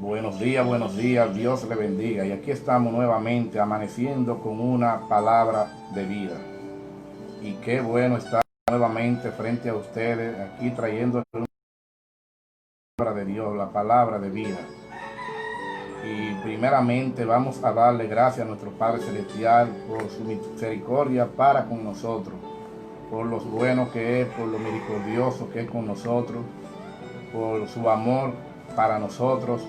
Buenos días, Dios le bendiga. Y aquí estamos nuevamente amaneciendo con una palabra de vida. Y qué bueno estar nuevamente frente a ustedes, aquí trayendo una palabra de Dios, la palabra de vida. Y primeramente vamos a darle gracias a nuestro Padre Celestial por su misericordia para con nosotros, por lo bueno que es, por lo misericordioso que es con nosotros, por su amor para nosotros,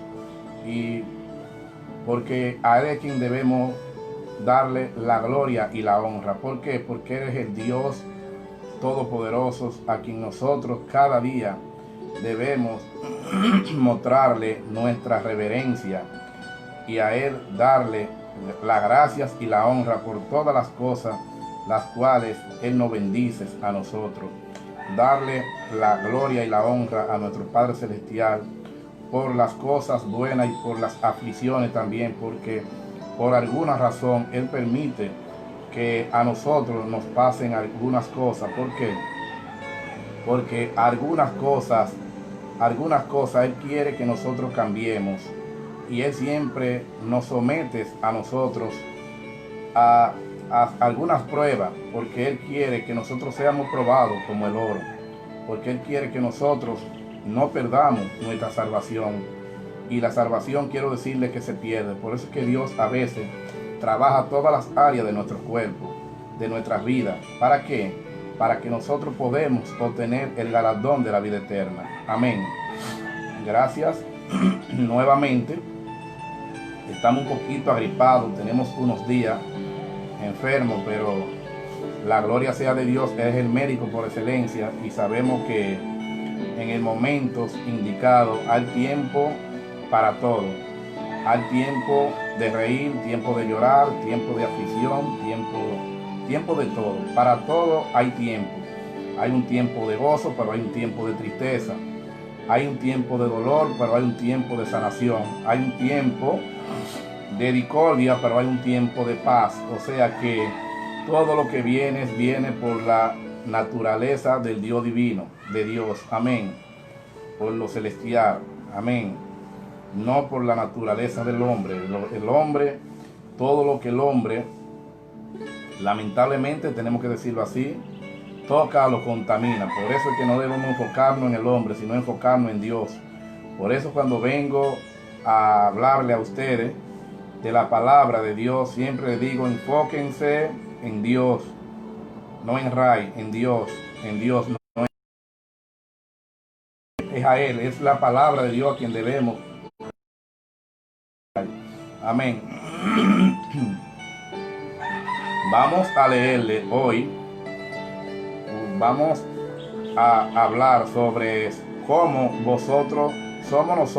y porque a Él es quien debemos darle la gloria y la honra. ¿Por qué? Porque Él es el Dios todopoderoso a quien nosotros cada día debemos mostrarle nuestra reverencia y a Él darle las gracias y la honra por todas las cosas las cuales Él nos bendice a nosotros. Darle la gloria y la honra a nuestro Padre Celestial por las cosas buenas y por las aflicciones también, porque por alguna razón Él permite que a nosotros nos pasen algunas cosas. ¿Por qué? Porque algunas cosas Él quiere que nosotros cambiemos, y Él siempre nos somete a nosotros a algunas pruebas, porque Él quiere que nosotros seamos probados como el oro, porque Él quiere que nosotros no perdamos nuestra salvación. Y la salvación, quiero decirle, que se pierde. Por eso es que Dios a veces trabaja todas las áreas de nuestro cuerpo, de nuestras vidas. ¿Para qué? Para que nosotros podamos obtener el galardón de la vida eterna. Amén. Gracias. Nuevamente estamos un poquito agripados, tenemos unos días enfermos, pero la gloria sea de Dios. Él es el médico por excelencia, y sabemos que en el momento indicado hay tiempo para todo. Hay tiempo de reír, tiempo de llorar, tiempo de aflicción, tiempo de todo. Para todo hay tiempo. Hay un tiempo de gozo, pero hay un tiempo de tristeza. Hay un tiempo de dolor, pero hay un tiempo de sanación. Hay un tiempo de discordia, pero hay un tiempo de paz. O sea que todo lo que viene por la naturaleza del Dios divino, de Dios. Amén. Por lo celestial. Amén. No por la naturaleza del hombre. El hombre, todo lo que el hombre, lamentablemente tenemos que decirlo así, toca, lo contamina. Por eso es que no debemos enfocarnos en el hombre, sino enfocarnos en Dios. Por eso cuando vengo a hablarle a ustedes de la palabra de Dios, siempre les digo: enfóquense en Dios, no en Ray, en Dios, no es a Él, es la palabra de Dios a quien debemos. Amén. Vamos a leerle hoy, vamos a hablar sobre cómo somos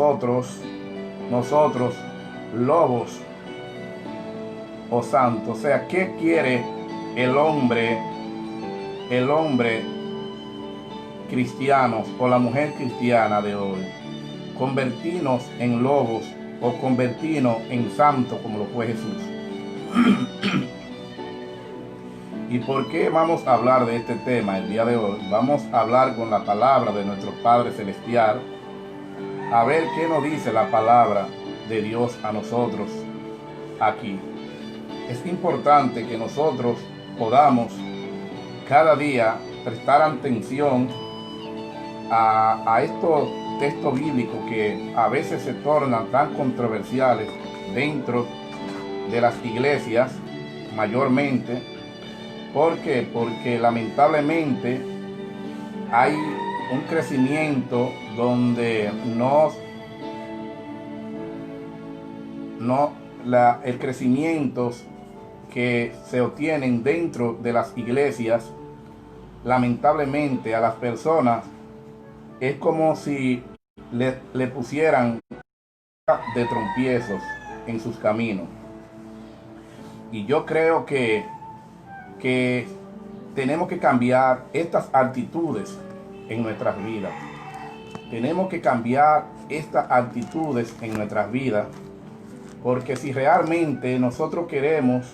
nosotros lobos o santos. O sea, ¿qué quiere el hombre cristiano o la mujer cristiana de hoy? Convertirnos en lobos o convertirnos en santos como lo fue Jesús. ¿Y por qué vamos a hablar de este tema el día de hoy? Vamos a hablar con la palabra de nuestro Padre Celestial, a ver qué nos dice la palabra de Dios a nosotros aquí. Es importante que nosotros podamos cada día prestar atención a estos textos bíblicos que a veces se tornan tan controversiales dentro de las iglesias, mayormente. ¿Por qué? Porque lamentablemente hay un crecimiento donde el crecimiento que se obtienen dentro de las iglesias, lamentablemente a las personas es como si le pusieran de tropiezos en sus caminos. Y yo creo que tenemos que cambiar estas actitudes en nuestras vidas. Tenemos que cambiar estas actitudes en nuestras vidas, porque si realmente nosotros queremos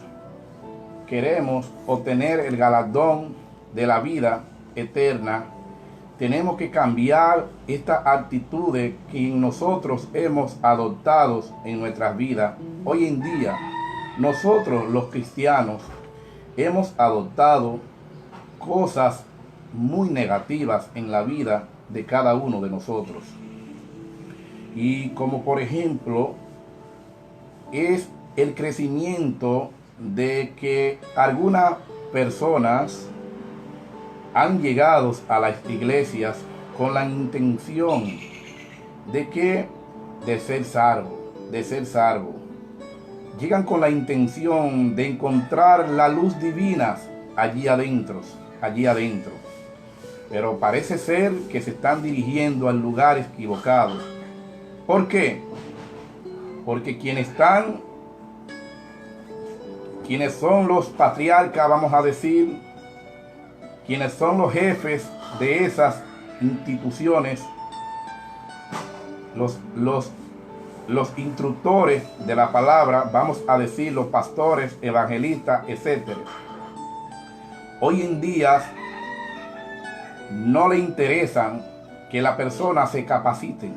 obtener el galardón de la vida eterna, tenemos que cambiar esta actitud que nosotros hemos adoptado en nuestras vidas. Hoy en día, nosotros los cristianos hemos adoptado cosas muy negativas en la vida de cada uno de nosotros. Y como por ejemplo, es el crecimiento de que algunas personas han llegado a las iglesias con la intención de ser salvo. Llegan con la intención de encontrar la luz divina allí adentro. Pero parece ser que se están dirigiendo al lugar equivocado. ¿Por qué? Porque quienes son los patriarcas, vamos a decir, quienes son los jefes de esas instituciones, los instructores de la palabra, vamos a decir, los pastores, evangelistas, etc. Hoy en día no le interesan que la persona se capacite.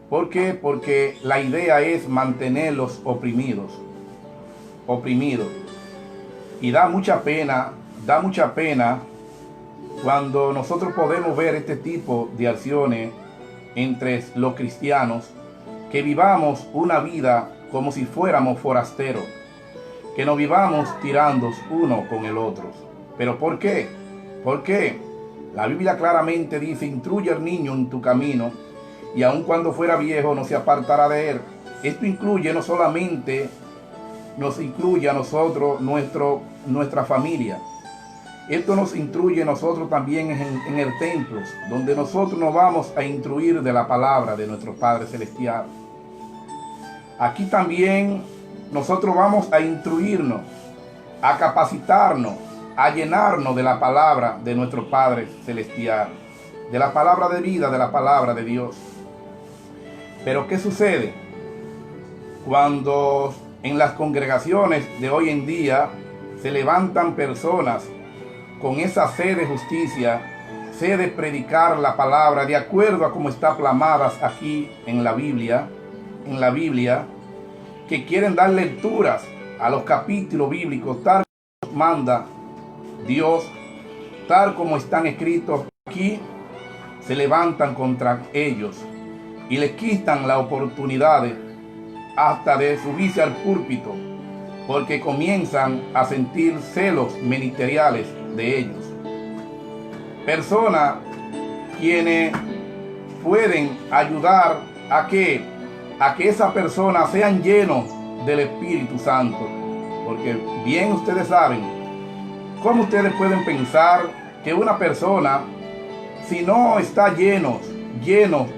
¿Por qué? Porque la idea es mantenerlos oprimidos. Y da mucha pena cuando nosotros podemos ver este tipo de acciones entre los cristianos, que vivamos una vida como si fuéramos forasteros, que nos vivamos tirando uno con el otro. ¿Pero por qué? Porque la Biblia claramente dice: instruye al niño en tu camino, y aun cuando fuera viejo no se apartará de él. Esto incluye no solamente nos incluye a nosotros, nuestra familia. Esto nos instruye a nosotros también en el templo, donde nosotros nos vamos a instruir de la palabra de nuestro Padre Celestial. Aquí también nosotros vamos a instruirnos, a capacitarnos, a llenarnos de la palabra de nuestro Padre Celestial, de la palabra de vida, de la palabra de Dios. Pero ¿qué sucede cuando en las congregaciones de hoy en día se levantan personas con esa sed de justicia, sed de predicar la palabra de acuerdo a como está plasmadas aquí en la Biblia, que quieren dar lecturas a los capítulos bíblicos tal como manda Dios, tal como están escritos aquí? Se levantan contra ellos y les quitan la oportunidad hasta de subirse al púlpito, porque comienzan a sentir celos ministeriales de ellos. Personas quienes pueden ayudar a que esas personas sean llenos del Espíritu Santo, porque bien ustedes saben cómo ustedes pueden pensar que una persona, si no está lleno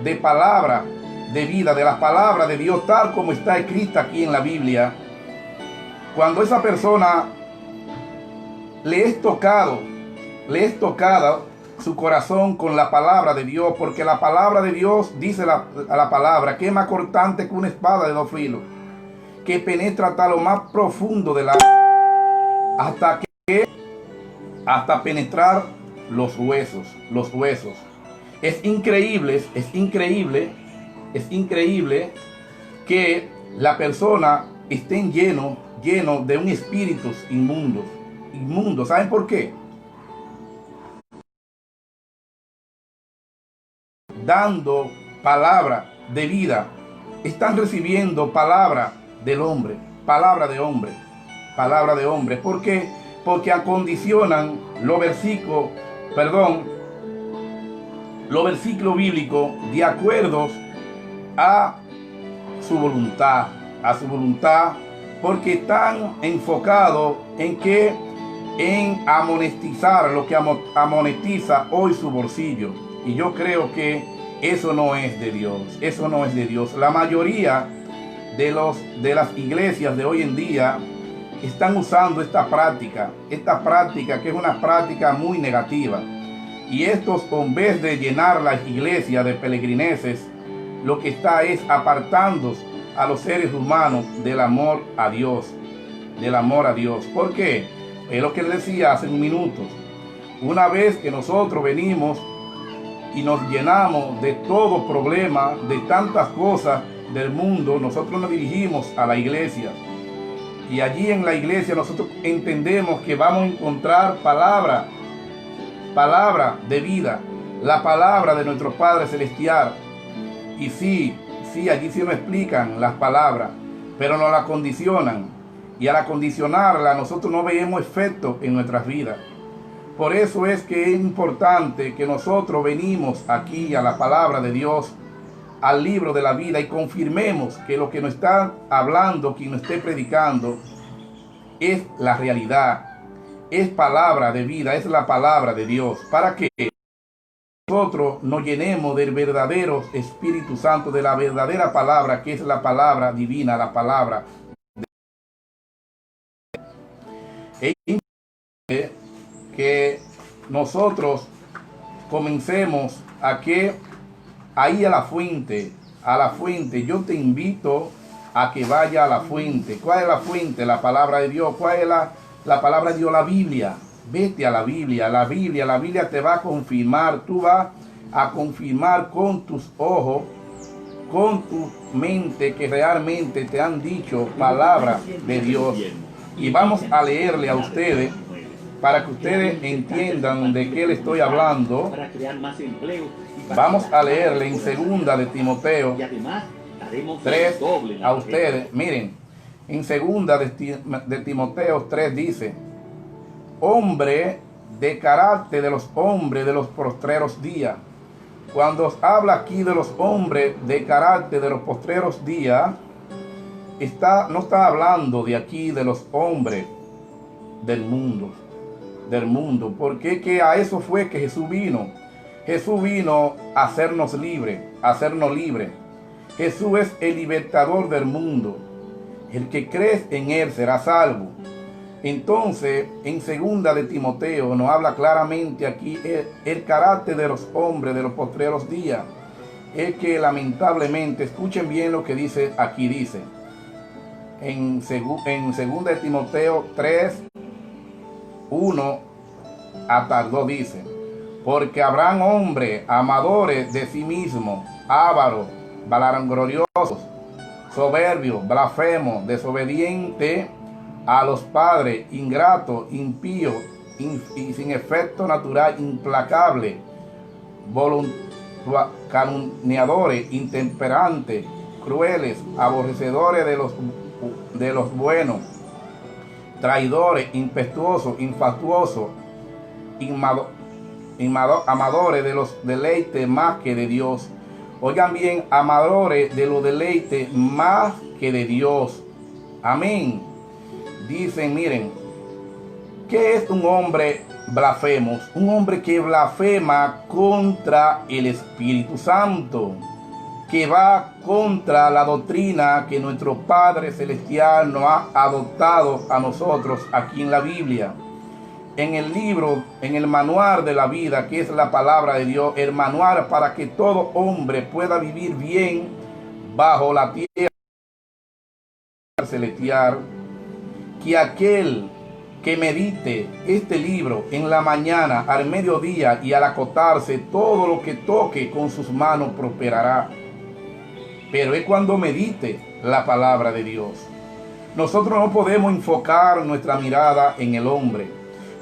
de palabra de vida, de la palabra de Dios tal como está escrita aquí en la Biblia, cuando esa persona le es tocado su corazón con la palabra de Dios, porque la palabra de Dios dice a la palabra que es más cortante que una espada de 2 filos, que penetra hasta lo más profundo del alma, hasta penetrar los huesos. Es increíble que la persona esté lleno de un espíritu inmundo. ¿Saben por qué? Dando palabra de vida, están recibiendo palabra del hombre, palabra de hombre. ¿Por qué? Porque acondicionan los versículos bíblicos de acuerdo a su voluntad, porque están enfocados en amonetizar lo que amonetiza hoy su bolsillo. Y yo creo que eso no es de Dios. La mayoría de las iglesias de hoy en día están usando esta práctica que es una práctica muy negativa. Y estos, en vez de llenar las iglesias de peregrineses, lo que está es apartando a los seres humanos del amor a Dios. ¿Por qué? Es lo que les decía hace un minuto. Una vez que nosotros venimos y nos llenamos de todo problema, de tantas cosas del mundo, nosotros nos dirigimos a la iglesia. Y allí en la iglesia nosotros entendemos que vamos a encontrar palabra de vida, la palabra de nuestro Padre Celestial. Y sí, allí sí nos explican las palabras, pero nos la condicionan. Y al acondicionarla nosotros no vemos efecto en nuestras vidas. Por eso es que es importante que nosotros venimos aquí a la palabra de Dios, al libro de la vida, y confirmemos que lo que nos está hablando, quien nos esté predicando, es la realidad, es palabra de vida, es la palabra de Dios, para que nosotros nos llenemos del verdadero Espíritu Santo, de la verdadera palabra, que es la palabra divina, la palabra de que nosotros comencemos a ir a la fuente. Yo te invito a que vaya a la fuente. ¿Cuál es la fuente? La palabra de Dios. ¿Cuál es la palabra de Dios? La Biblia. Vete a la Biblia. La Biblia te va a confirmar. Tú vas a confirmar con tus ojos, con tu mente, que realmente te han dicho palabra de Dios. Y vamos a leerle a ustedes, para que ustedes entiendan de qué le estoy hablando. Vamos a leerle en segunda de Timoteo 3 a ustedes. Miren, en segunda de Timoteo 3 dice: hombre de carácter de los hombres de los postreros días. Cuando os habla aquí de los hombres de carácter de los postreros días, no está hablando de aquí de los hombres del mundo, porque que a eso fue que Jesús vino. Jesús vino a hacernos libres, Jesús es el libertador del mundo. El que cree en él será salvo. Entonces, en segunda de Timoteo nos habla claramente aquí el carácter de los hombres de los postreros días. Es que lamentablemente, escuchen bien lo que dice aquí, dice en segunda de Timoteo 3, 1 hasta 2 dice: porque habrán hombres amadores de sí mismos, ávaros, vanagloriosos, soberbios, blasfemos, desobedientes a los padres, ingratos, impíos, y sin efecto natural, implacables, calumniadores, intemperantes, crueles, aborrecedores de los buenos, traidores, impetuosos, infatuosos, amadores de los deleites más que de Dios. Oigan bien, amadores de los deleites más que de Dios. Amén. Dicen, miren, ¿qué es un hombre blasfemo? Un hombre que blasfema contra el Espíritu Santo, que va contra la doctrina que nuestro Padre Celestial nos ha adoptado a nosotros aquí en la Biblia. En el libro, en el manual de la vida, que es la palabra de Dios, el manual para que todo hombre pueda vivir bien bajo la tierra celestial, que aquel que medite este libro en la mañana, al mediodía y al acostarse, todo lo que toque con sus manos prosperará. Pero es cuando medite la palabra de Dios. Nosotros no podemos enfocar nuestra mirada en el hombre.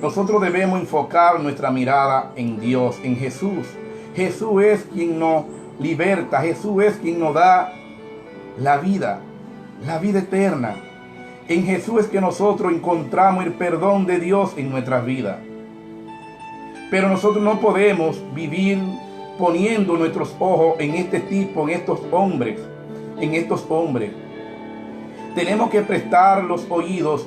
Nosotros debemos enfocar nuestra mirada en Dios, en Jesús. Jesús es quien nos liberta. Jesús es quien nos da la vida eterna. En Jesús es que nosotros encontramos el perdón de Dios en nuestras vidas. Pero nosotros no podemos vivir poniendo nuestros ojos en este tipo, en estos hombres. Tenemos que prestar los oídos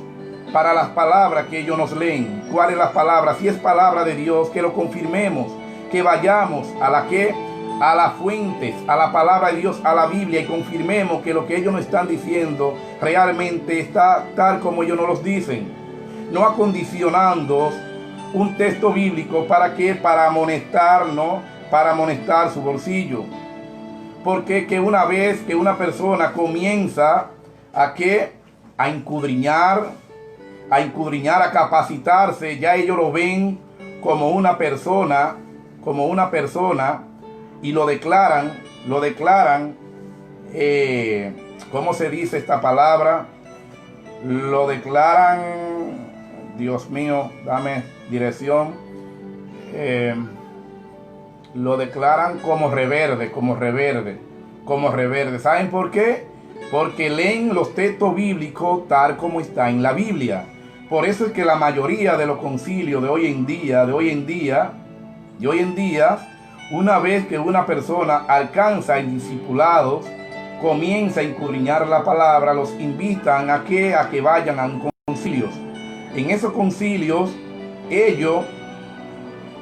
para las palabras que ellos nos leen. ¿Cuál es la palabra? Si es palabra de Dios, que lo confirmemos, que vayamos a las fuentes, a la palabra de Dios, a la Biblia, y confirmemos que lo que ellos nos están diciendo realmente está tal como ellos nos lo dicen, no acondicionando un texto bíblico para amonestarnos, para amonestar su bolsillo. Porque que una vez que una persona comienza a escudriñar, a capacitarse, ya ellos lo ven como una persona y lo declaran, ¿cómo se dice esta palabra? Lo declaran, Dios mío, dame dirección, lo declaran como reverde. ¿Saben por qué? Porque leen los textos bíblicos tal como está en la Biblia. Por eso es que la mayoría de los concilios de hoy en día, una vez que una persona alcanza en discipulados, comienza a escudriñar la palabra, los invitan a que vayan a un concilio. En esos concilios, ellos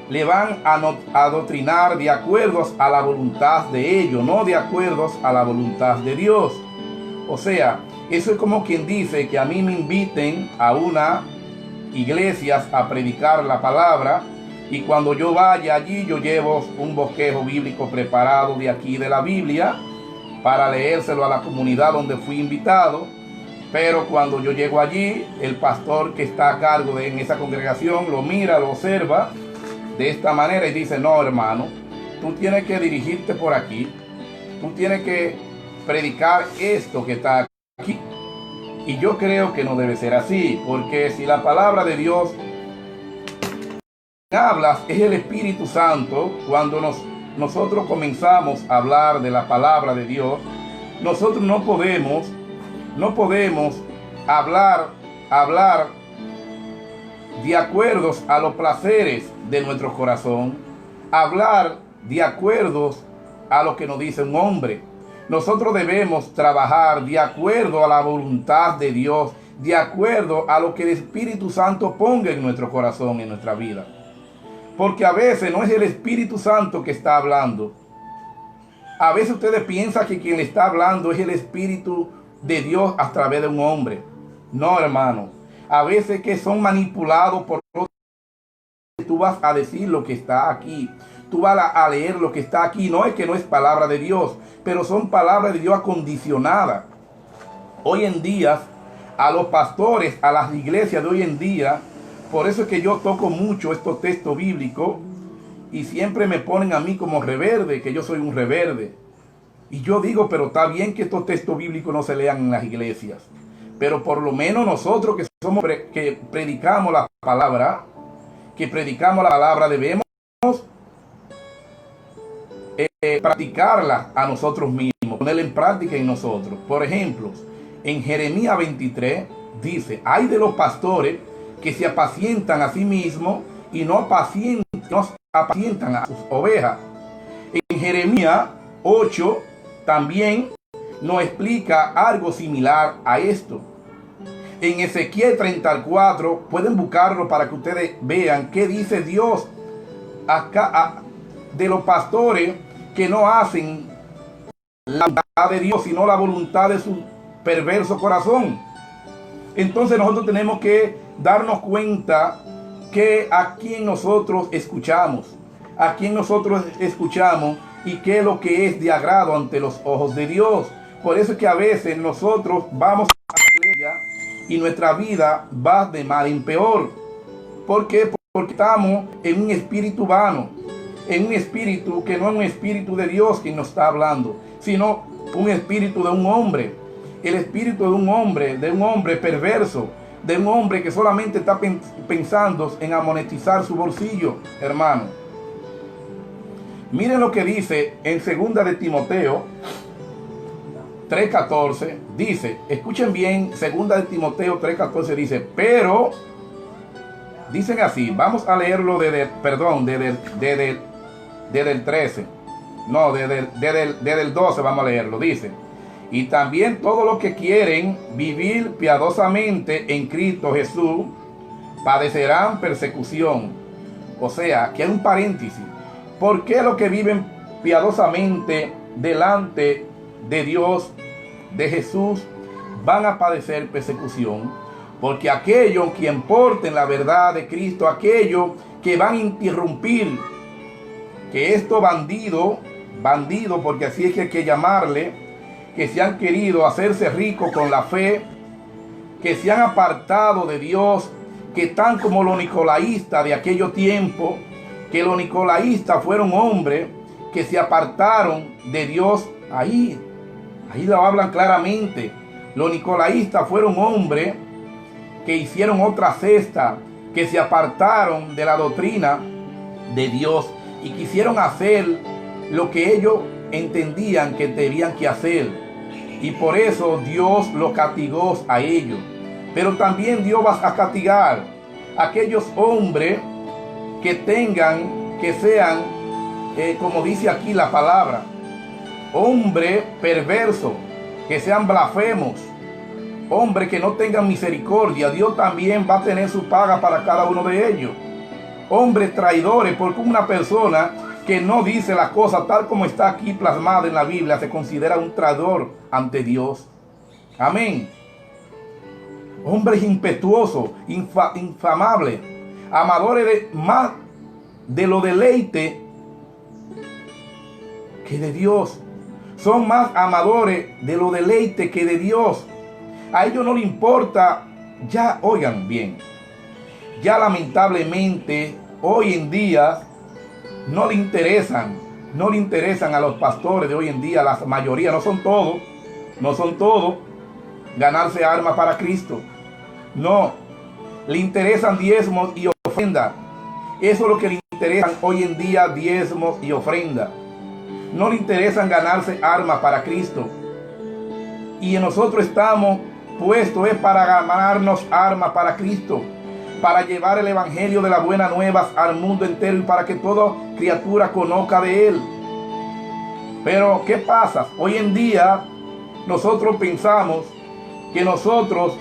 le van a adoctrinar de acuerdo a la voluntad de ellos, no de acuerdo a la voluntad de Dios. O sea, eso es como quien dice que a mí me inviten a una iglesia a predicar la palabra, y cuando yo vaya allí, yo llevo un bosquejo bíblico preparado de aquí de la Biblia para leérselo a la comunidad donde fui invitado. Pero cuando yo llego allí, el pastor que está a cargo en esa congregación lo mira, lo observa de esta manera y dice: no, hermano, tú tienes que dirigirte por aquí, tú tienes que predicar esto que está aquí. Y yo creo que no debe ser así, porque si la palabra de Dios hablas es el Espíritu Santo. Cuando nosotros comenzamos a hablar de la palabra de Dios, nosotros no podemos hablar de acuerdo a los placeres de nuestro corazón, hablar de acuerdo a lo que nos dice un hombre. Nosotros debemos trabajar de acuerdo a la voluntad de Dios, de acuerdo a lo que el Espíritu Santo ponga en nuestro corazón, en nuestra vida. Porque a veces no es el Espíritu Santo que está hablando. A veces ustedes piensan que quien le está hablando es el Espíritu de Dios a través de un hombre. No, hermano. A veces que son manipulados por otros. Tú vas a decir lo que está aquí. Tú vas a leer lo que está aquí. No es que no es palabra de Dios, pero son palabras de Dios acondicionadas. Hoy en día, a los pastores, a las iglesias de hoy en día, por eso es que yo toco mucho estos textos bíblicos y siempre me ponen a mí como reverde, que yo soy un reverde. Y yo digo, pero está bien que estos textos bíblicos no se lean en las iglesias, pero por lo menos nosotros que predicamos la palabra, debemos practicarla a nosotros mismos, ponerla en práctica en nosotros. Por ejemplo, en Jeremías 23 dice: ay de los pastores que se apacientan a sí mismos y no apacientan a sus ovejas. En Jeremías 8 también nos explica algo similar a esto. En Ezequiel 34, pueden buscarlo para que ustedes vean qué dice Dios acá de los pastores que no hacen la voluntad de Dios, sino la voluntad de su perverso corazón. Entonces nosotros tenemos que darnos cuenta que a quién nosotros escuchamos, y qué es lo que es de agrado ante los ojos de Dios. Por eso es que a veces nosotros vamos a la iglesia y nuestra vida va de mal en peor. ¿Por qué? Porque estamos en un espíritu vano, en un espíritu que no es un espíritu de Dios quien nos está hablando, sino un espíritu de un hombre. El espíritu de un hombre perverso, de un hombre que solamente está pensando en amonetizar su bolsillo, hermano. Miren lo que dice en 2 de Timoteo 3:14. Dice, escuchen bien, 2 de Timoteo 3:14 dice, pero, dicen así, vamos a leerlo desde el 13. No, desde el 12 vamos a leerlo. Dice: y también todos los que quieren vivir piadosamente en Cristo Jesús padecerán persecución. O sea, que hay un paréntesis. ¿Por qué los que viven piadosamente delante de Dios, de Jesús, van a padecer persecución? Porque aquellos que importen la verdad de Cristo, aquellos que van a interrumpir que estos bandidos, porque así es que hay que llamarle, que se han querido hacerse ricos con la fe, que se han apartado de Dios, que están como los nicolaístas de aquellos tiempos, que los nicolaístas fueron hombres que se apartaron de Dios. Ahí lo hablan claramente. Los nicolaístas fueron hombres que hicieron otra cesta, que se apartaron de la doctrina de Dios y quisieron hacer lo que ellos entendían que debían que hacer. Y por eso Dios los castigó a ellos. Pero también Dios va a castigar a aquellos hombres que sean, como dice aquí la palabra, hombres perversos, que sean blasfemos, hombres que no tengan misericordia. Dios también va a tener su paga para cada uno de ellos. Hombres traidores, porque una persona que no dice las cosas tal como está aquí plasmada en la Biblia se considera un traidor ante Dios. Amén. Hombres impetuosos, infamables, amadores de más de lo deleite que de Dios. Son más amadores de lo deleite que de Dios. A ellos no les importa, ya oigan bien, ya lamentablemente hoy en día no le interesan a los pastores de hoy en día, la mayoría, no son todos, ganarse armas para Cristo. No, le interesan diezmos y ofrendas. Eso es lo que le interesan hoy en día, diezmos y ofrendas. No le interesan ganarse armas para Cristo. Y nosotros estamos puestos para ganarnos armas para Cristo, para llevar el evangelio de las buenas nuevas al mundo entero y para que toda criatura conozca de él. Pero ¿qué pasa? Hoy en día nosotros pensamos que nosotros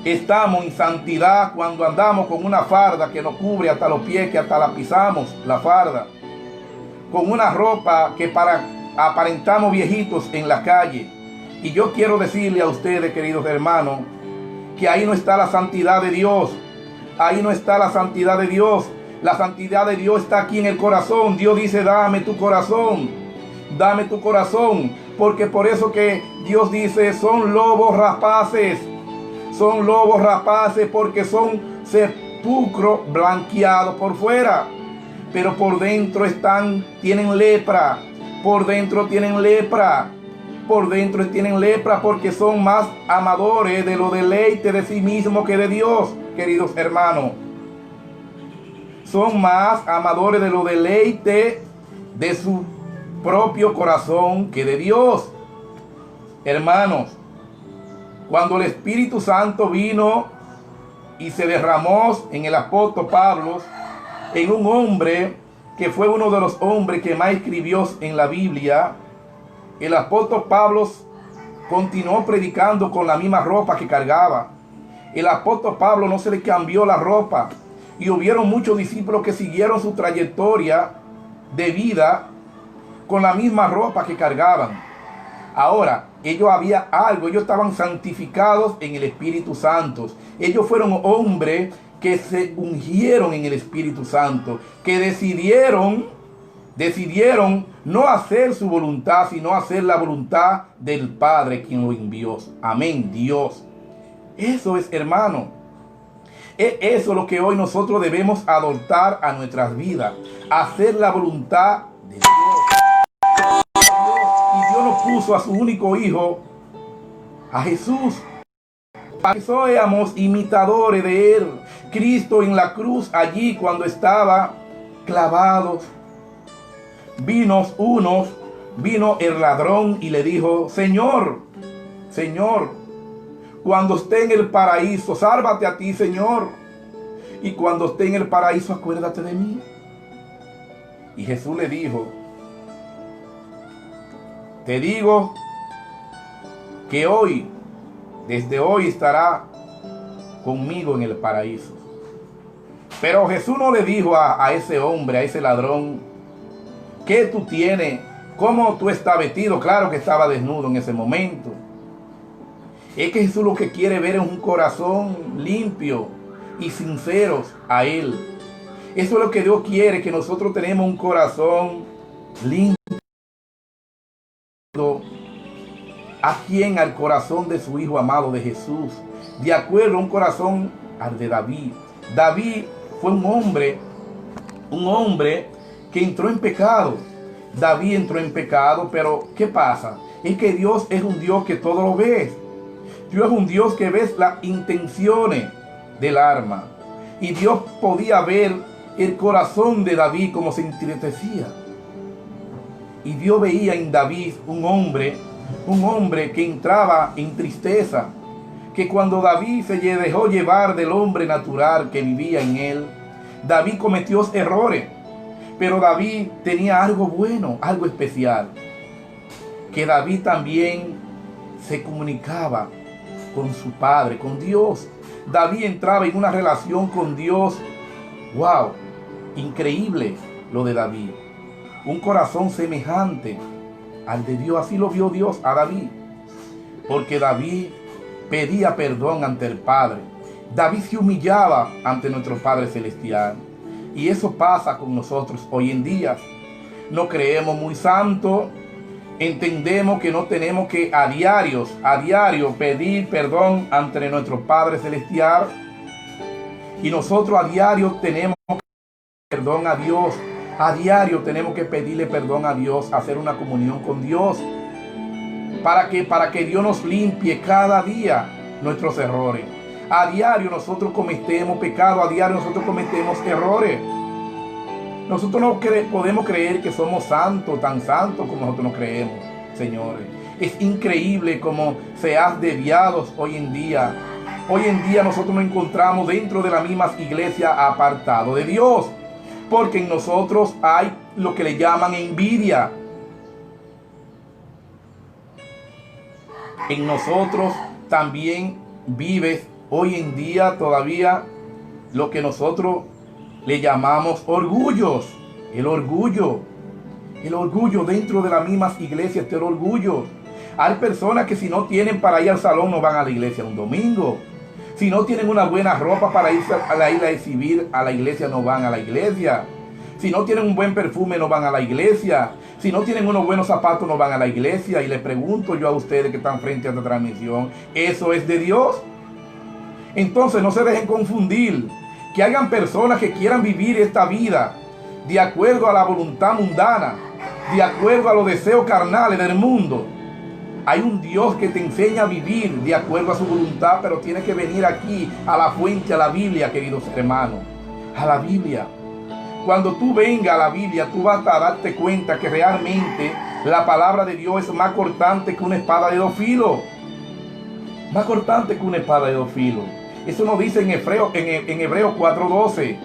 estamos en santidad cuando andamos con una farda que nos cubre hasta los pies, que hasta la pisamos, la farda, con una ropa que aparentamos viejitos en la calle. Y yo quiero decirle a ustedes, queridos hermanos, que ahí no está la santidad de Dios. Ahí no está la santidad de Dios. La santidad de Dios está aquí en el corazón. Dios dice, dame tu corazón. Dame tu corazón. Porque por eso que Dios dice, son lobos rapaces. Son lobos rapaces porque son sepulcro blanqueado por fuera. Pero por dentro tienen lepra. Por dentro tienen lepra. Por dentro tienen lepra porque son más amadores de lo deleite de sí mismos que de Dios, queridos hermanos. Son más amadores de lo deleite de su propio corazón que de Dios. Hermanos, cuando el Espíritu Santo vino y se derramó en el apóstol Pablo, en un hombre que fue uno de los hombres que más escribió en la Biblia, el apóstol Pablo continuó predicando con la misma ropa que cargaba. El apóstol Pablo no se le cambió la ropa. Y hubieron muchos discípulos que siguieron su trayectoria de vida con la misma ropa que cargaban. Ahora, ellos estaban santificados en el Espíritu Santo. Ellos fueron hombres que se ungieron en el Espíritu Santo, que decidieron no hacer su voluntad, sino hacer la voluntad del Padre quien lo envió. Amén, Dios. Eso es, hermano. Eso es lo que hoy nosotros debemos adoptar a nuestras vidas. Hacer la voluntad de Dios. Y Dios nos puso a su único Hijo, a Jesús, para que seamos imitadores de Él. Cristo en la cruz, allí cuando estaba clavado, vino el ladrón y le dijo, Señor, cuando esté en el paraíso, sálvate a ti, Señor. Y cuando esté en el paraíso, acuérdate de mí. Y Jesús le dijo, te digo que desde hoy estará conmigo en el paraíso. Pero Jesús no le dijo a ese hombre, a ese ladrón, ¿qué tú tienes? ¿Cómo tú estás vestido? Claro que estaba desnudo en ese momento. Es que Jesús lo que quiere ver es un corazón limpio y sincero a Él. Eso es lo que Dios quiere, que nosotros tenemos un corazón limpio. ¿A quién? Al corazón de su Hijo amado, de Jesús. De acuerdo a un corazón al de David. David fue un hombre que entró en pecado. David entró en pecado, pero ¿qué pasa? Es que Dios es un Dios que todo lo ve. Dios es un Dios que ve las intenciones del alma. Y Dios podía ver el corazón de David como se entristecía. Y Dios veía en David un hombre que entraba en tristeza. Que cuando David se dejó llevar del hombre natural que vivía en él, David cometió errores. Pero David tenía algo bueno, algo especial. Que David también se comunicaba con su padre, con Dios. David entraba en una relación con Dios. ¡Wow! Increíble lo de David. Un corazón semejante al de Dios. Así lo vio Dios a David. Porque David pedía perdón ante el Padre. David se humillaba ante nuestro Padre Celestial. Y eso pasa con nosotros hoy en día. No creemos muy santos. Entendemos que no tenemos que a diario pedir perdón ante nuestro Padre Celestial. Y nosotros a diario tenemos que pedir perdón a Dios. A diario tenemos que pedirle perdón a Dios, hacer una comunión con Dios. Para que Dios nos limpie cada día nuestros errores. A diario nosotros cometemos pecado, a diario nosotros cometemos errores. Nosotros no podemos creer que somos santos, tan santos como nosotros nos creemos, señores. Es increíble cómo se ha desviado hoy en día. Hoy en día nosotros nos encontramos dentro de las mismas iglesias apartados de Dios. Porque en nosotros hay lo que le llaman envidia. En nosotros también vives hoy en día todavía lo que nosotros le llamamos orgullos. El orgullo dentro de las mismas iglesias, el orgullo. Hay personas que si no tienen para ir al salón no van a la iglesia un domingo. Si no tienen una buena ropa para irse a la isla a exhibir a la iglesia, no van a la iglesia. Si no tienen un buen perfume, no van a la iglesia. Si no tienen unos buenos zapatos, no van a la iglesia. Y les pregunto yo a ustedes que están frente a esta transmisión, ¿eso es de Dios? Entonces no se dejen confundir. Que hayan personas que quieran vivir esta vida de acuerdo a la voluntad mundana, de acuerdo a los deseos carnales del mundo. Hay un Dios que te enseña a vivir de acuerdo a su voluntad, pero tienes que venir aquí a la fuente, a la Biblia, queridos hermanos. A la Biblia. Cuando tú vengas a la Biblia, tú vas a darte cuenta que realmente la palabra de Dios es más cortante que una espada de dos filos. Más cortante que una espada de dos filos. Eso nos dice en Hebreos 4:12.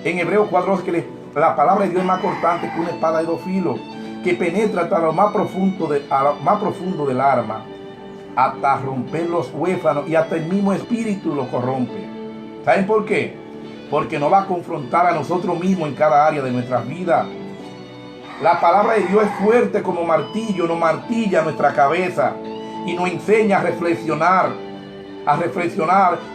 En Hebreos 4:12 que la palabra de Dios es más cortante que una espada de dos filos, que penetra hasta lo más profundo del alma, hasta romper los huéfanos y hasta el mismo espíritu lo corrompe. ¿Saben por qué? Porque nos va a confrontar a nosotros mismos en cada área de nuestras vidas. La palabra de Dios es fuerte como martillo, nos martilla nuestra cabeza y nos enseña a reflexionar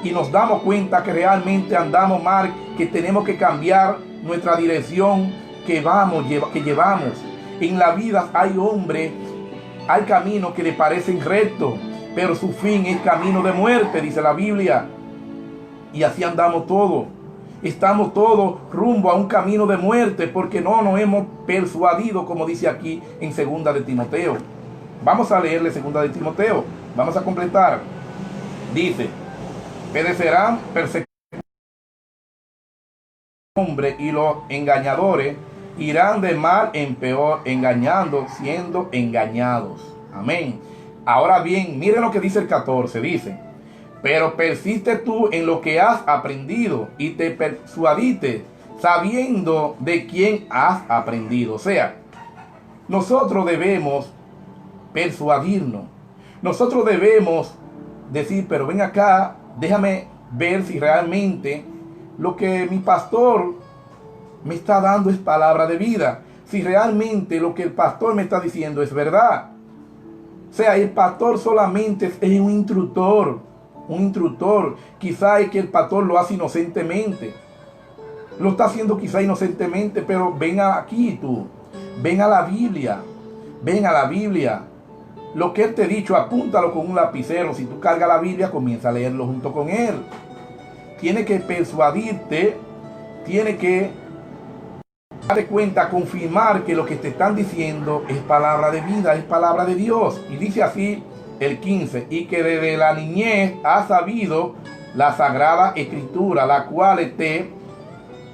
y nos damos cuenta que realmente andamos mal, que tenemos que cambiar nuestra dirección que llevamos. En la vida hay hombres, hay caminos que le parecen rectos, pero su fin es camino de muerte, dice la Biblia. Y así andamos todos. Estamos todos rumbo a un camino de muerte porque no nos hemos persuadido, como dice aquí en 2 de Timoteo. Vamos a leerle 2 de Timoteo. Vamos a completar. Dice: perecerán persecución hombre y los engañadores irán de mal en peor, engañando, siendo engañados. Amén. Ahora bien, miren lo que dice el 14. Dice: pero persiste tú en lo que has aprendido y te persuadiste sabiendo de quién has aprendido. O sea, nosotros debemos persuadirnos. Nosotros debemos decir, pero ven acá, déjame ver si realmente lo que mi pastor me está dando es palabra de vida. Si realmente lo que el pastor me está diciendo es verdad. O sea, el pastor solamente es un instructor. Quizá es que el pastor lo hace inocentemente. Lo está haciendo quizá inocentemente, pero ven aquí tú. Ven a la Biblia. Lo que él te ha dicho, apúntalo con un lapicero. Si tú cargas la Biblia, comienza a leerlo junto con él. Tiene que persuadirte, tiene que date cuenta, confirmar que lo que te están diciendo es palabra de vida, es palabra de Dios. Y dice así el 15, y que desde la niñez has sabido la sagrada escritura, la cual te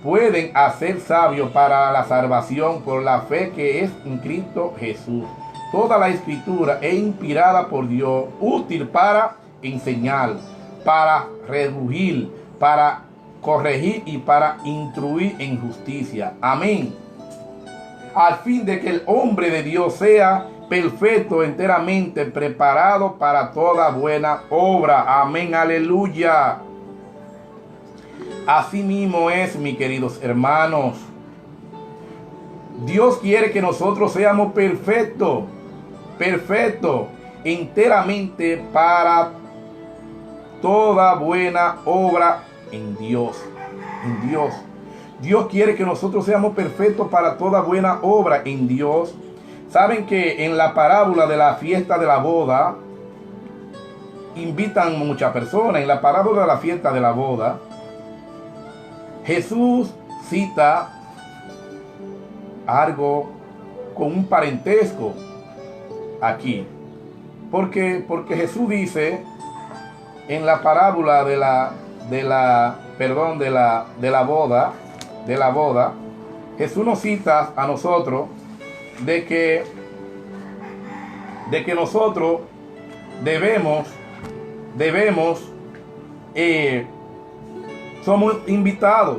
pueden hacer sabio para la salvación por la fe que es en Cristo Jesús. Toda la escritura es inspirada por Dios, útil para enseñar, para redarguir, para corregir y para instruir en justicia. Amén. Al fin de que el hombre de Dios sea perfecto, enteramente preparado para toda buena obra. Amén, aleluya. Así mismo es, mis queridos hermanos. Dios quiere que nosotros seamos perfectos, enteramente para toda buena obra en Dios. En Dios. Dios quiere que nosotros seamos perfectos para toda buena obra en Dios. Saben que en la parábola de la fiesta de la boda, invitan muchas personas. En la parábola de la fiesta de la boda, Jesús cita algo con un parentesco aquí. Porque Jesús dice en la parábola de la boda, Jesús nos cita a nosotros de que nosotros somos invitados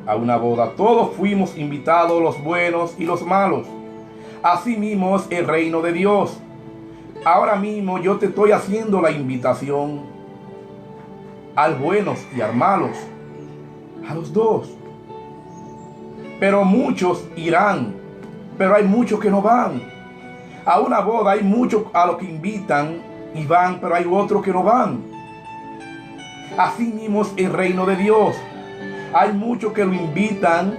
a una boda. Todos fuimos invitados, los buenos y los malos. Así mismo es el reino de Dios. Ahora mismo yo te estoy haciendo la invitación al buenos y al malos, a los dos. Pero muchos irán, pero hay muchos que no van. A una boda hay muchos a los que invitan y van, pero hay otros que no van. Así mismo es el reino de Dios. Hay muchos que lo invitan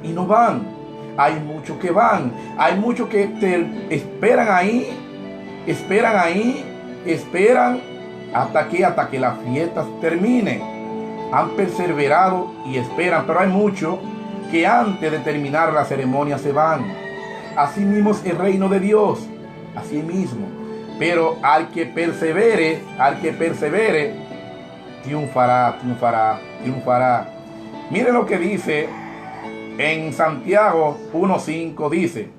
y no van. Hay muchos que van. Hay muchos que te esperan hasta que la fiesta termine. Han perseverado y esperan, pero hay muchos que antes de terminar la ceremonia se van. Así mismo es el reino de Dios. Así mismo. Pero al que persevere, triunfará. Miren lo que dice en Santiago 1:5, dice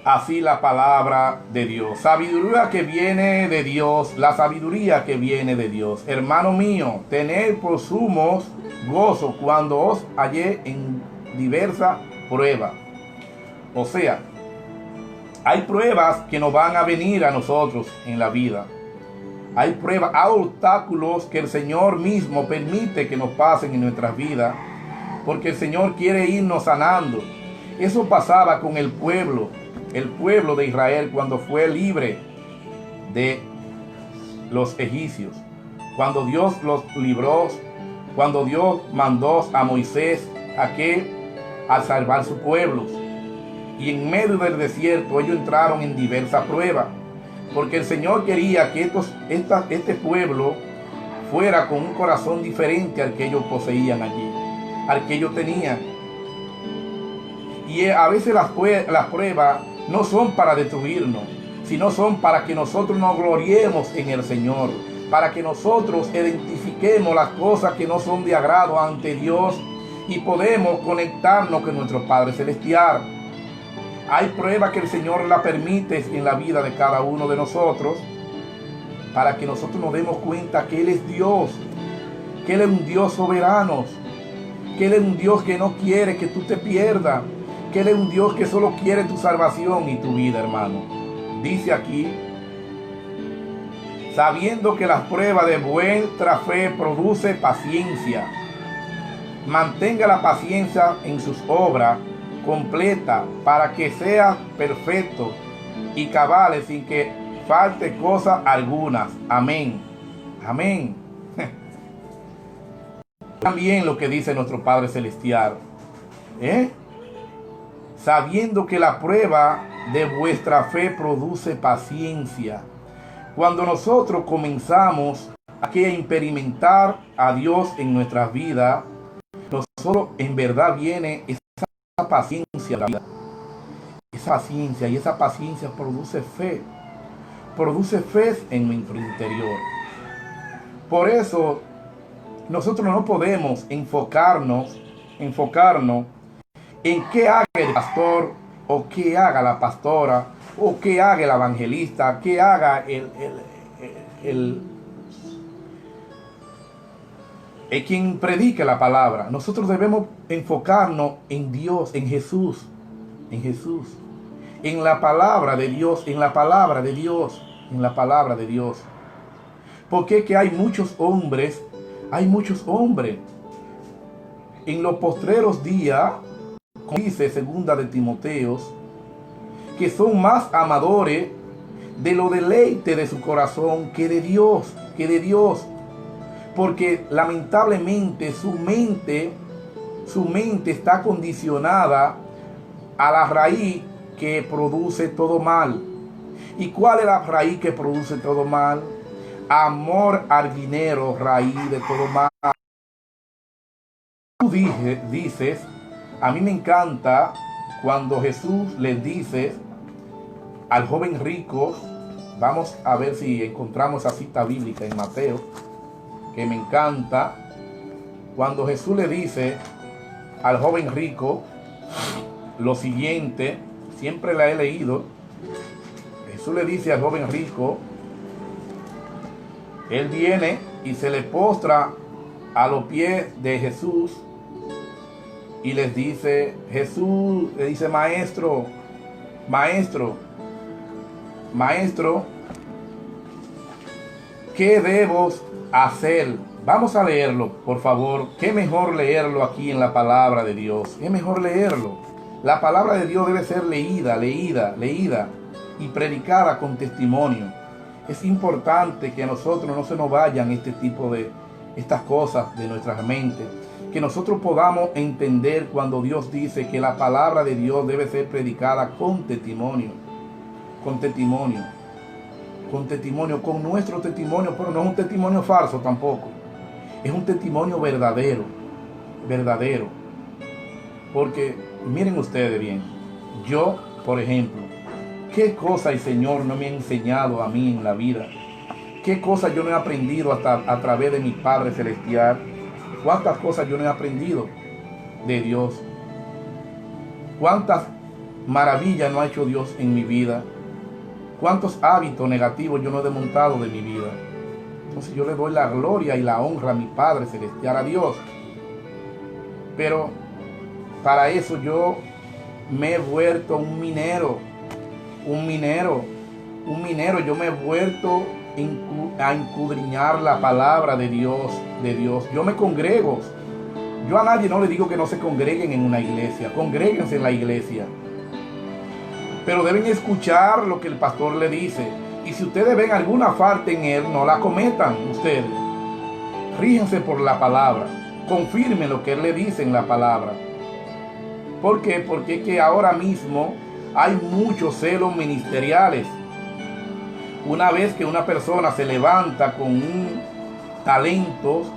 así la palabra de Dios. Sabiduría que viene de Dios, la sabiduría que viene de Dios. Hermano mío, tened por sumo gozo cuando os hallé en diversas pruebas. O sea, hay pruebas que nos van a venir a nosotros en la vida. Hay pruebas, hay obstáculos que el Señor mismo permite que nos pasen en nuestras vidas, porque el Señor quiere irnos sanando. Eso pasaba con el pueblo de Israel cuando fue libre de los egipcios. Cuando Dios los libró, cuando Dios mandó a Moisés a salvar su pueblo. Y en medio del desierto ellos entraron en diversas pruebas. Porque el Señor quería que este pueblo fuera con un corazón diferente al que ellos poseían allí, al que ellos tenían. Y a veces las pruebas no son para destruirnos, sino son para que nosotros nos gloriemos en el Señor, para que nosotros identifiquemos las cosas que no son de agrado ante Dios y podemos conectarnos con nuestro Padre Celestial. Hay pruebas que el Señor la permite en la vida de cada uno de nosotros para que nosotros nos demos cuenta que Él es Dios, que Él es un Dios soberano, que Él es un Dios que no quiere que tú te pierdas, que Él es un Dios que solo quiere tu salvación y tu vida, hermano. Dice aquí, sabiendo que las pruebas de vuestra fe produce paciencia. Mantenga la paciencia en sus obras completa para que sea perfecto y cabal sin que falte cosa algunas. Amén. Amén. También lo que dice nuestro Padre Celestial. Sabiendo que la prueba de vuestra fe produce paciencia. Cuando nosotros comenzamos a experimentar a Dios en nuestras vidas, nos nosotros en verdad viene esa paciencia de la vida. Esa paciencia, y esa paciencia produce fe en nuestro interior. Por eso nosotros no podemos enfocarnos en qué haga el pastor, o qué haga la pastora, o qué haga el evangelista, qué haga el quien predique la palabra. Nosotros debemos enfocarnos en Dios, en Jesús, en la palabra de Dios, en la palabra de Dios. Porque es que hay muchos hombres en los postreros días, como dice segunda de Timoteos, que son más amadores de lo deleite de su corazón que de Dios, porque lamentablemente su mente está condicionada a la raíz que produce todo mal. ¿Y cuál es la raíz que produce todo mal? Amor al dinero, raíz de todo mal. Tú dices, a mí me encanta cuando Jesús le dice al joven rico, vamos a ver si encontramos esa cita bíblica en Mateo, que me encanta, cuando Jesús le dice al joven rico lo siguiente, siempre la he leído. Jesús le dice al joven rico, él viene y se le postra a los pies de Jesús y les dice, Jesús le dice, maestro, ¿qué debo hacer? Vamos a leerlo, por favor. Qué mejor leerlo aquí en la palabra de Dios. Qué mejor leerlo. La palabra de Dios debe ser leída y predicada con testimonio. Es importante que a nosotros no se nos vayan estas cosas de nuestras mentes. Que nosotros podamos entender cuando Dios dice que la palabra de Dios debe ser predicada con testimonio. Con nuestro testimonio, pero no es un testimonio falso tampoco. Es un testimonio verdadero. Porque miren ustedes bien, yo, por ejemplo, qué cosa el Señor no me ha enseñado a mí en la vida. Qué cosas yo no he aprendido a través de mi Padre Celestial. Cuántas cosas yo no he aprendido de Dios. Cuántas maravillas no ha hecho Dios en mi vida. Cuántos hábitos negativos yo no he desmontado de mi vida. Entonces yo le doy la gloria y la honra a mi Padre Celestial, a Dios. Pero para eso yo me he vuelto un minero. Yo me he vuelto a escudriñar la palabra de Dios. Yo me congrego. Yo a nadie no le digo que no se congreguen en una iglesia. Congréguense en la iglesia. Pero deben escuchar lo que el pastor le dice. Y si ustedes ven alguna falta en él, no la cometan ustedes. Ríjense por la palabra. Confirmen lo que él le dice en la palabra. ¿Por qué? Porque es que ahora mismo hay muchos celos ministeriales. Una vez que una persona se levanta con talentos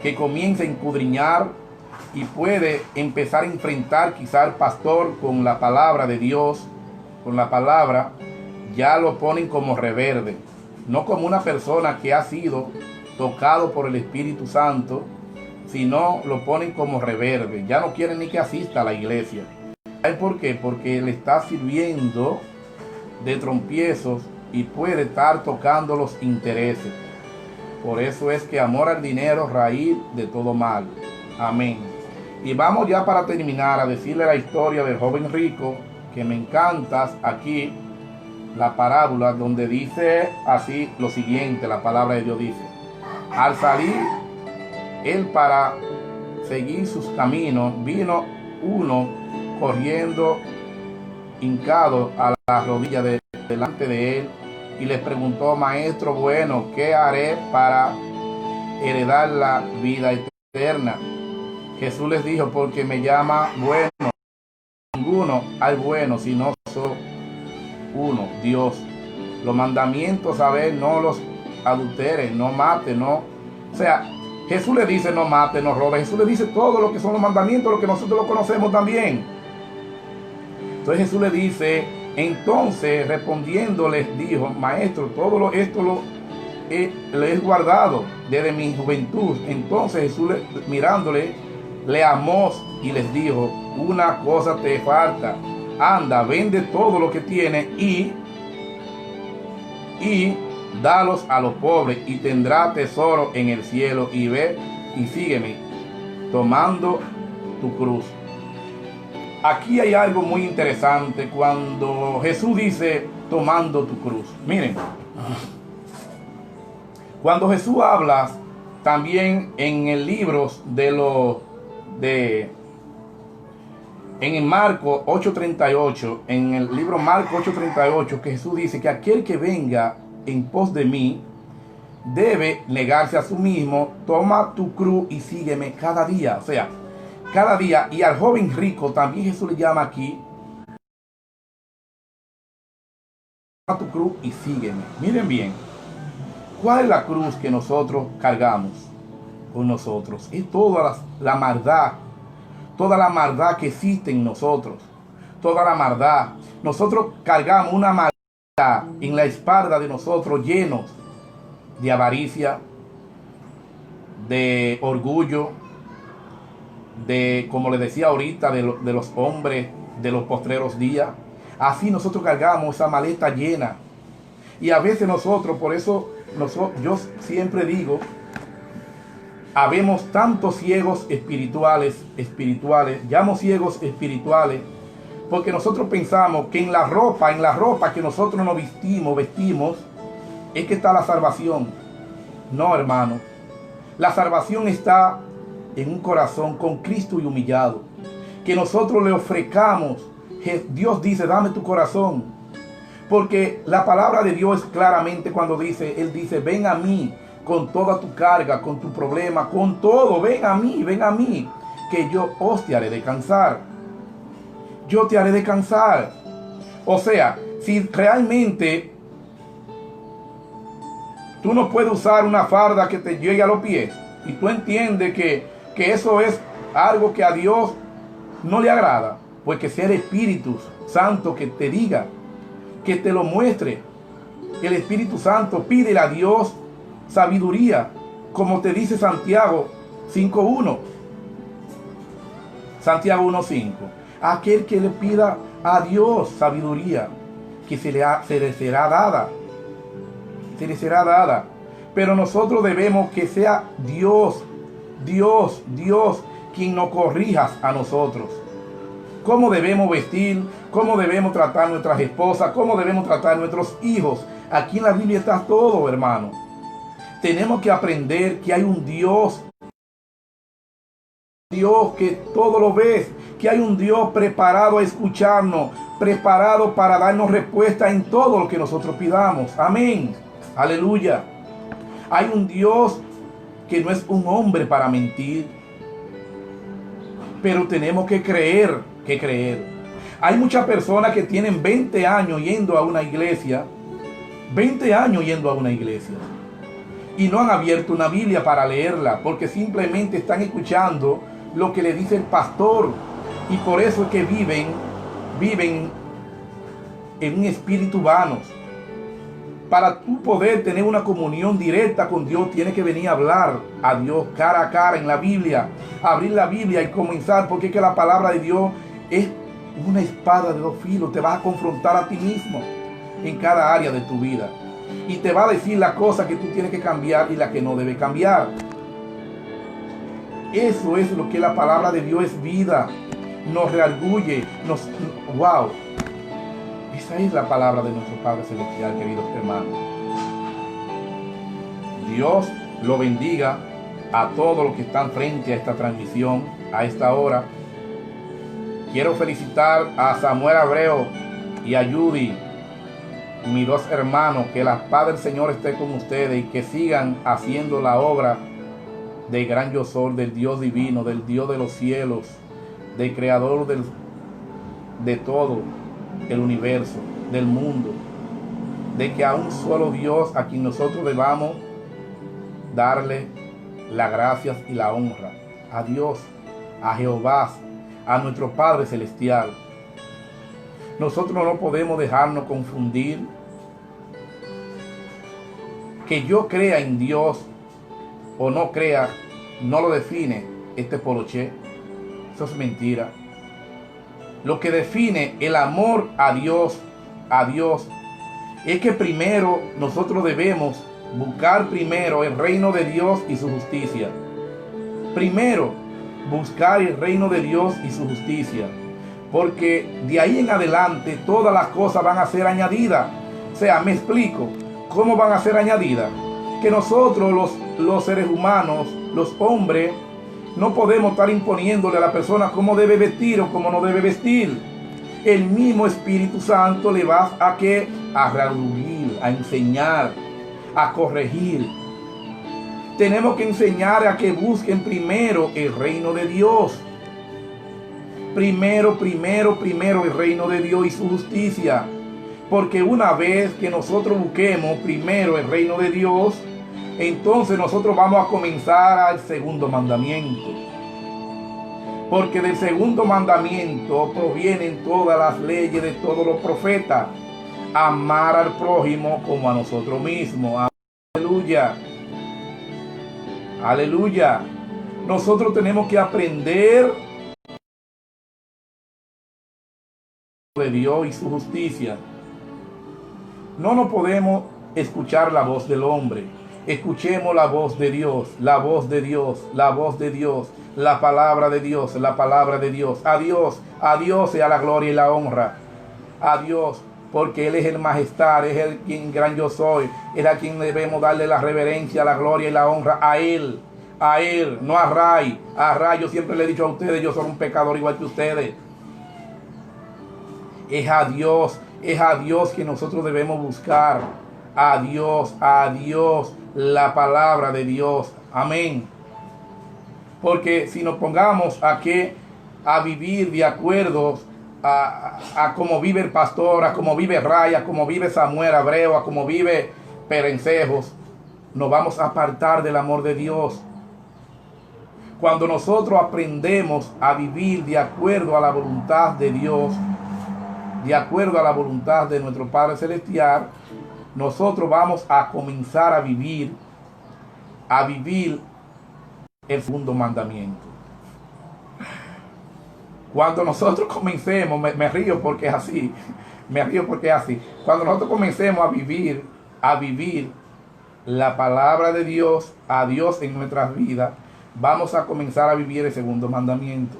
que comienza a escudriñar y puede empezar a enfrentar quizá al pastor con la palabra de Dios, con la palabra, ya lo ponen como reverde, no como una persona que ha sido tocado por el Espíritu Santo, sino lo ponen como reverde. Ya no quieren ni que asista a la iglesia. ¿Saben por qué? Porque le está sirviendo de trompiezos y puede estar tocando los intereses. Por eso es que amor al dinero, raíz de todo mal. Amén. Y vamos ya para terminar a decirle la historia del joven rico, que me encanta aquí, la parábola donde dice así lo siguiente, la palabra de Dios dice, al salir él para seguir sus caminos, vino uno corriendo, hincado a la rodilla delante de él, y le preguntó, maestro bueno, ¿qué haré para heredar la vida eterna? Jesús les dijo, porque me llama bueno, ninguno hay bueno, sino solo uno, Dios. Los mandamientos, a ver, no los adulteres, no mates, no. O sea, Jesús le dice no mate, no robe. Jesús le dice todo lo que son los mandamientos, lo que nosotros lo conocemos también. Entonces Jesús le dice, entonces respondiéndoles dijo, maestro, todo esto lo he guardado desde mi juventud. Entonces Jesús mirándole, le amó y les dijo, una cosa te falta, anda, vende todo lo que tienes y dalos a los pobres y tendrá tesoro en el cielo, y ve y sígueme tomando tu cruz. Aquí hay algo muy interesante cuando Jesús dice tomando tu cruz. Miren, cuando Jesús habla también en el libro en Marcos 8:38, en el libro Marcos 8:38, que Jesús dice que aquel que venga en pos de mí debe negarse a sí mismo, toma tu cruz y sígueme cada día. O sea, cada día. Y al joven rico también Jesús le llama aquí, toma tu cruz y sígueme. Miren bien, ¿cuál es la cruz que nosotros cargamos con nosotros? Es toda la maldad. Toda la maldad que existe en nosotros. Toda la maldad. Nosotros cargamos una maldad en la espalda de nosotros, llenos de avaricia, de orgullo, de, como les decía ahorita, de los hombres de los postreros días. Así nosotros cargamos esa maleta llena. Y a veces nosotros, por eso yo siempre digo, habemos tantos ciegos espirituales, llamo ciegos espirituales, porque nosotros pensamos que en la ropa que nosotros nos vestimos, es que está la salvación. No, hermano. La salvación está en un corazón con Cristo y humillado. Que nosotros le ofrezcamos. Dios dice, dame tu corazón. Porque la palabra de Dios claramente cuando dice, Él dice, ven a mí con toda tu carga, con tu problema, con todo. Ven a mí, que yo os te haré descansar. Yo te haré descansar. O sea, si realmente tú no puedes usar una farda que te llegue a los pies y tú entiendes que eso es algo que a Dios no le agrada, pues que sea el Espíritu Santo que te diga, que te lo muestre. El Espíritu Santo, pídele a Dios sabiduría, como te dice Santiago 5:1. Santiago 1:5. Aquel que le pida a Dios sabiduría, que se le será dada. Se le será dada. Pero nosotros debemos que sea Dios quien nos corrija a nosotros. Cómo debemos vestir, cómo debemos tratar a nuestras esposas, cómo debemos tratar a nuestros hijos. Aquí en la Biblia está todo, hermano. Tenemos que aprender que hay un Dios que todo lo ves, que hay un Dios preparado a escucharnos, preparado para darnos respuesta en todo lo que nosotros pidamos. Amén. Aleluya. Hay un Dios que no es un hombre para mentir, pero tenemos que creer. Hay muchas personas que tienen 20 años yendo a una iglesia, 20 años yendo a una iglesia, y no han abierto una Biblia para leerla, porque simplemente están escuchando lo que le dice el pastor, y por eso es que viven en un espíritu vano. Para tú poder tener una comunión directa con Dios, tienes que venir a hablar a Dios cara a cara en la Biblia, abrir la Biblia y comenzar, porque es que la palabra de Dios es una espada de dos filos. Te vas a confrontar a ti mismo en cada área de tu vida, y te va a decir las cosas que tú tienes que cambiar y las que no debes cambiar. Eso es lo que la palabra de Dios es vida. Nos reargulle, wow. Esa es la palabra de nuestro Padre Celestial, queridos hermanos. Dios lo bendiga a todos los que están frente a esta transmisión, a esta hora. Quiero felicitar a Samuel Abreu y a Judy, mis dos hermanos. Que la paz del Señor esté con ustedes y que sigan haciendo la obra del gran yo soy, del Dios divino, del Dios de los cielos, del creador de todo el universo, del mundo, de que a un solo Dios a quien nosotros debamos darle las gracias y la honra a Dios, a Jehová, a nuestro Padre Celestial. Nosotros no podemos dejarnos confundir. Que yo crea en Dios o no crea, no lo define este poloché. Eso es mentira. Lo que define el amor a Dios, es que primero nosotros debemos buscar primero el reino de Dios y su justicia. Primero, buscar el reino de Dios y su justicia. Porque de ahí en adelante todas las cosas van a ser añadidas. O sea, me explico. ¿Cómo van a ser añadidas? Que nosotros los seres humanos, los hombres, no podemos estar imponiéndole a la persona cómo debe vestir o cómo no debe vestir. El mismo Espíritu Santo le va a redarguir, a enseñar, a corregir. Tenemos que enseñar a que busquen primero el reino de Dios. Primero el reino de Dios y su justicia. Porque una vez que nosotros busquemos primero el reino de Dios, entonces nosotros vamos a comenzar al segundo mandamiento. Porque del segundo mandamiento provienen todas las leyes de todos los profetas. Amar al prójimo como a nosotros mismos. Aleluya. Aleluya. Nosotros tenemos que aprender de Dios y su justicia. No nos podemos escuchar la voz del hombre. Escuchemos la voz de Dios, la voz de Dios, la voz de Dios, la palabra de Dios, la palabra de Dios. A Dios sea la gloria y la honra. A Dios, porque Él es el majestad, es el quien gran yo soy. Es a quien debemos darle la reverencia, la gloria y la honra. A Él, no a Ray. A Ray, yo siempre le he dicho a ustedes, yo soy un pecador igual que ustedes. Es a Dios que nosotros debemos buscar. A Dios, la palabra de Dios. Amén. Porque si nos pongamos a vivir de acuerdo a cómo vive el pastor, a cómo vive Ray, a cómo vive Samuel Abreu, a cómo vive Perencejos, nos vamos a apartar del amor de Dios. Cuando nosotros aprendemos a vivir de acuerdo a la voluntad de Dios, de acuerdo a la voluntad de nuestro Padre Celestial, nosotros vamos a comenzar a vivir el segundo mandamiento. Cuando nosotros comencemos, me río porque es así, cuando nosotros comencemos a vivir la palabra de Dios, a Dios en nuestras vidas, vamos a comenzar a vivir el segundo mandamiento.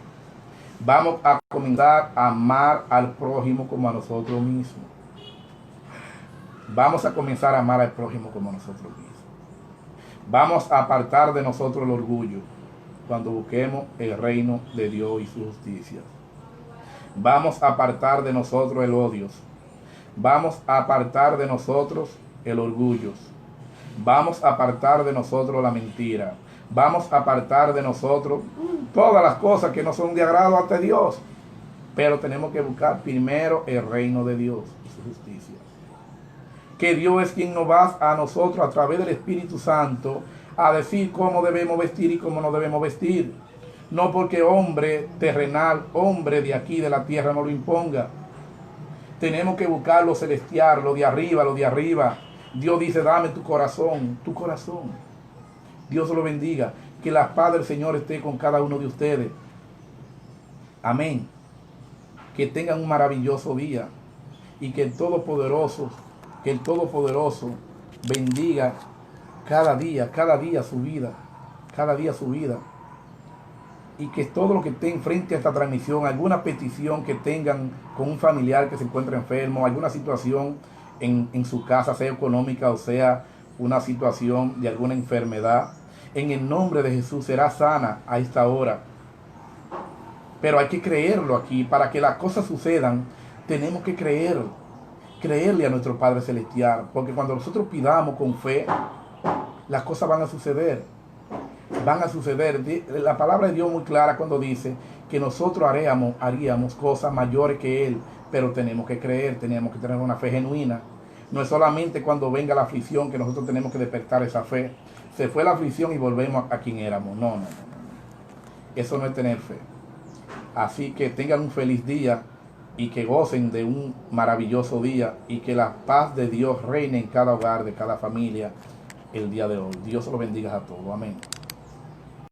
Vamos a comenzar a amar al prójimo como a nosotros mismos. Vamos a comenzar a amar al prójimo como a nosotros mismos. Vamos a apartar de nosotros el orgullo cuando busquemos el reino de Dios y su justicia. Vamos a apartar de nosotros el odio. Vamos a apartar de nosotros el orgullo. Vamos a apartar de nosotros la mentira. Vamos a apartar de nosotros todas las cosas que no son de agrado ante Dios. Pero tenemos que buscar primero el reino de Dios y su justicia. Que Dios es quien nos va a nosotros a través del Espíritu Santo a decir cómo debemos vestir y cómo no debemos vestir. No porque hombre terrenal, hombre de aquí, de la tierra, no lo imponga. Tenemos que buscar lo celestial, lo de arriba, lo de arriba. Dios dice, dame tu corazón, tu corazón. Dios lo bendiga. Que la paz del Señor esté con cada uno de ustedes. Amén. Que tengan un maravilloso día. Y que el Todopoderoso bendiga cada día su vida. Cada día su vida. Y que todo lo que estén frente a esta transmisión, alguna petición que tengan con un familiar que se encuentra enfermo, alguna situación en su casa, sea económica o sea una situación de alguna enfermedad, en el nombre de Jesús será sana a esta hora. Pero hay que creerlo aquí. Para que las cosas sucedan, tenemos que creerle a nuestro Padre Celestial. Porque cuando nosotros pidamos con fe, las cosas van a suceder. La palabra de Dios muy clara cuando dice que nosotros haríamos cosas mayores que Él. Pero tenemos que creer, tenemos que tener una fe genuina. No es solamente cuando venga la aflicción que nosotros tenemos que despertar esa fe. Se fue la aflicción y volvemos a quien éramos. No, no, no. Eso no es tener fe. Así que tengan un feliz día y que gocen de un maravilloso día y que la paz de Dios reine en cada hogar, de cada familia el día de hoy. Dios se lo bendiga a todos. Amén.